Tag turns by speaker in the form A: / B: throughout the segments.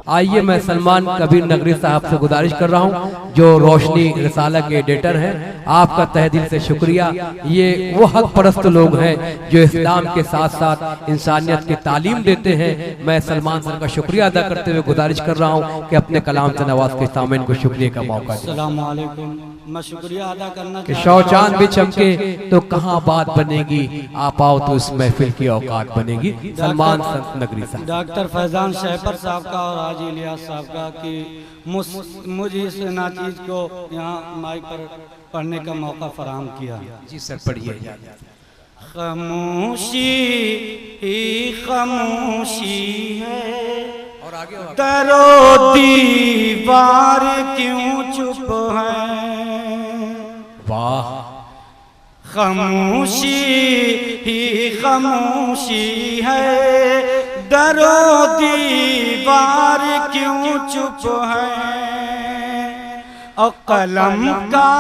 A: आइए मैं सलमान कबीर नगरी साहब से गुजारिश कर रहा हूं जो रोशनी रिसाला के एडिटर हैं, आपका तहे दिल से शुक्रिया। ये वो हक परस्त लोग हैं जो इस्लाम के साथ साथ इंसानियत की तालीम देते हैं। मैं सलमान सर का शुक्रिया अदा करते हुए गुजारिश कर रहा हूं कि अपने कलाम से नवाज के सामने को शुक्रिया का मौका दें।
B: अस्सलाम वालेकुम। मैं शुक्रिया अदा करना
A: कि शौचान भी चमके तो कहाँ बात बनेगी, आप आओ तो इस महफिल की औकात बनेगी। सलमान संत नगरी साहब,
B: डॉक्टर फैजान शहपर साहब का और हाजी इलियास साहब का कि मुझे इस नाचीज को यहाँ माइक पर पढ़ने का मौका फराहम किया।
A: जी सर पढ़िए।
B: खामोशी ही खामोशी है
A: और आगे
B: दरो दीवार क्यों चुप है।
A: वाह।
B: खामोशी ही खामोशी है दरो दीवार क्यों चुप है। और कलम का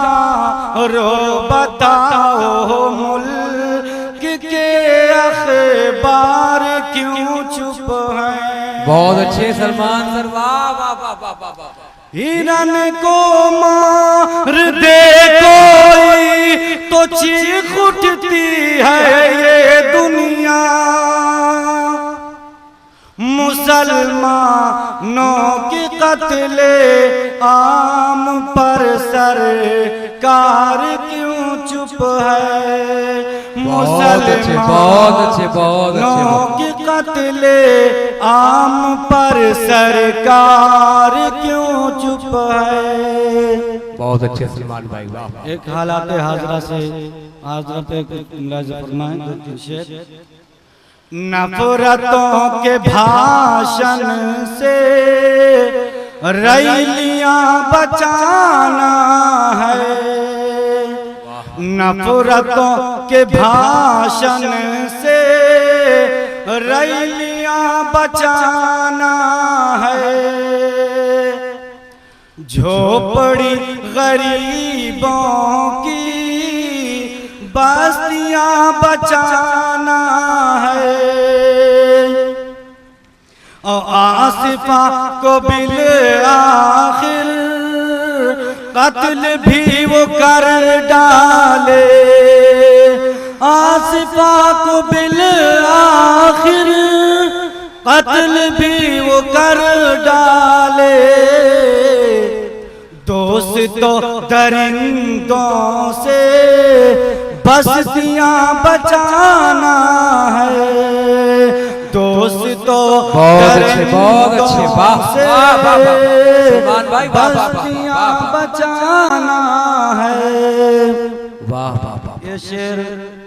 B: रो बताओ मुल्क के अखबार क्यों चुप है।
A: बहुत अच्छे सलमान सर, वाह वाह वाह वाह वाह वाह।
B: हिरन को मार दे कोई तो चीख उठती है ये दुनिया। मुसलमानों की कत्ले आम पर सरकार क्यों चुप है। मुसलमानों की कत्ले आम पर सरकार क्यों चुप है।
A: बहुत अच्छे सलमान भाई, वाह।
B: एक हालात हाजरा से हाजरा पे मुलाज़ा फरमाएं। नफरतों के भाषण से रैलियां बचाना है। नफरतों के भाषण से रैलियां बचाना है। झोपड़ी गरीबों की बस्तियां बचाना है। और आसिफा को बिल आखिर कत्ल भी वो कर डाले। आसिफा को बिल आखिर कत्ल भी वो कर डाले। दोस्तों दरिंदों से बस्तियां बचाना है। दोस्तों
A: बहुत अच्छे वाह सलमान भाई,
B: बस्तियां बचाना है।
A: वाह वाह वाह।
B: ये शेर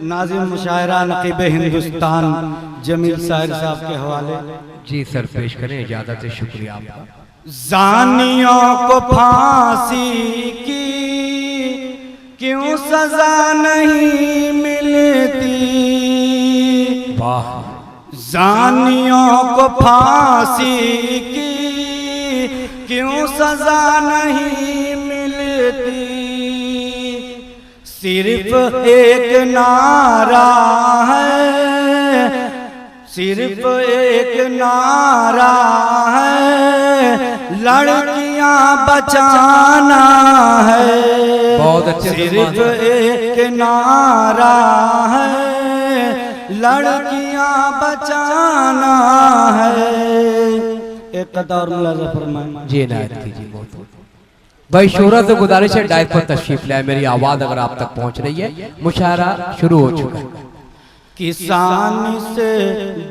B: नाज़िम मुशायरा नकीब हिंदुस्तान जमील साहिर साहब के हवाले।
A: जी सर पेश करें, इजाजत है, शुक्रिया आपका।
B: जानियों को फांसी की क्यों सजा नहीं मिलती।
A: वाह।
B: जानियों को फांसी की क्यों सजा नहीं मिलती। सिर्फ एक नारा है, सिर्फ एक नारा है, लड़कियां बचाना है।
A: बहुत अच्छे।
B: सिर्फ एक नारा है, लड़कियां बचाना है। एक कदर मुलाज़ा फरमाएं।
A: जी इनायत कीजिए। बहुत भाई शोहरत से गुजारिश है डाइट पर तशरीफ लाए, मेरी आवाज अगर आप तक पहुंच रही है। मुशायरा शुरू हो चुका है।
B: किसान से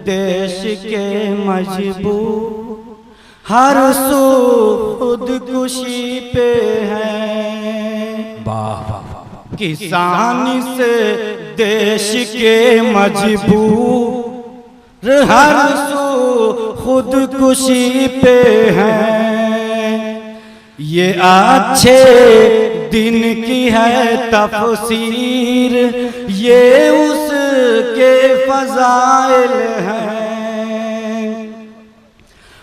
B: देश के मजबूर हर सू खुदकुशी पे है।
A: वाह वाह।
B: किसान से देश के मजबूर हर सू खुदकुशी पे है। ये अच्छे दिन की है तफसीर, ये उसके फजाइल हैं।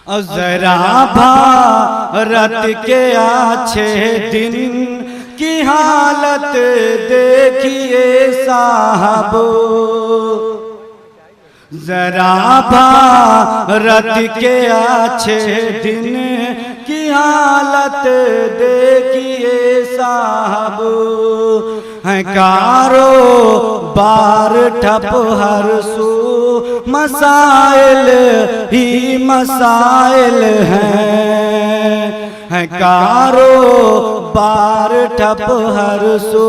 B: और जरा भारत के अच्छे दिन की हालत देखिए साहब। जरा भारत के अच्छे दिन की हालत देखिए साहब, है कारोबार ठप हर सू, मसाइल ही मसाइल हैं, कारोबार ठप हर सू,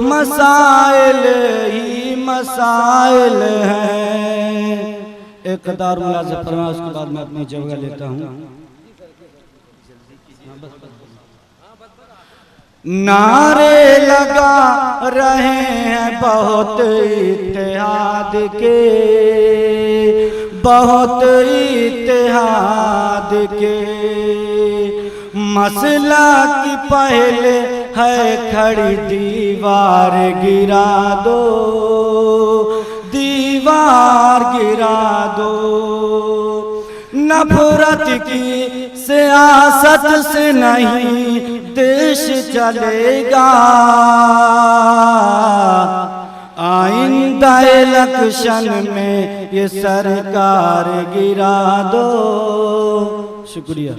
B: मसाइल ही मसाइल हैं। एक कतार मुलाज़ा फरमाया, उसके बाद मैं अपनी जगह लेता हूँ। नारे लगा रहे हैं बहुत इत्तेहाद के, बहुत इत्तेहाद के, मसला की पहले है खड़ी दीवार गिरा दो, दीवार गिरा दो। नफरत की सियासत से नहीं देश चलेगा, आइंदा इलेक्शन में ये सरकार गिरा दो। शुक्रिया।